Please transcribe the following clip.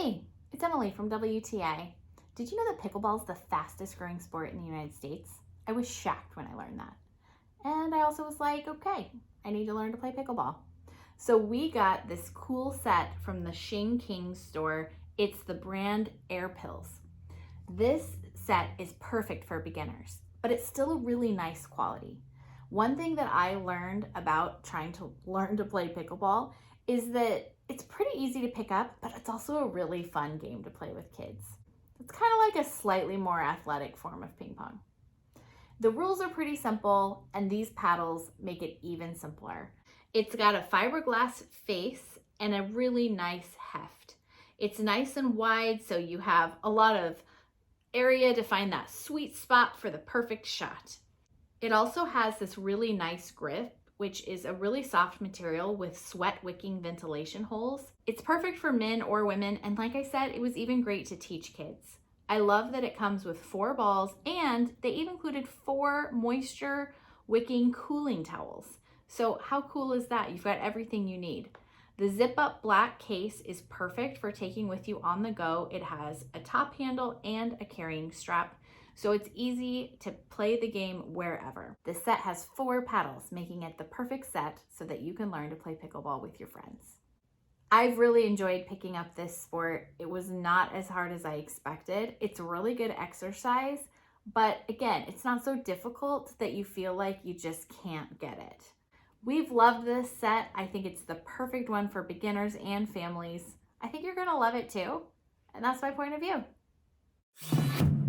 Hey, it's Emily from WTA. Did you know that pickleball is the fastest growing sport in the United States? I was shocked when I learned that. And I also was like, okay, I need to learn to play pickleball. So we got this cool set from the Shing King store. It's the brand ErPils. This set is perfect for beginners, but it's still a really nice quality. One thing that I learned about trying to learn to play pickleball is that it's pretty easy to pick up, but it's also a really fun game to play with kids. It's kind of like a slightly more athletic form of ping pong. The rules are pretty simple, and these paddles make it even simpler. It's got a fiberglass face and a really nice heft. It's nice and wide, so you have a lot of area to find that sweet spot for the perfect shot. It also has this really nice grip, which is a really soft material with sweat wicking ventilation holes. It's perfect for men or women, and like I said, it was even great to teach kids. I love that it comes with 4 balls, and they even included 4 moisture wicking cooling towels. So how cool is that? You've got everything you need. The zip up black case is perfect for taking with you on the go. It has a top handle and a carrying strap, so it's easy to play the game wherever. The set has 4 paddles, making it the perfect set so that you can learn to play pickleball with your friends. I've really enjoyed picking up this sport. It was not as hard as I expected. It's a really good exercise, but again, it's not so difficult that you feel like you just can't get it. We've loved this set. I think it's the perfect one for beginners and families. I think you're gonna love it too, and that's my point of view.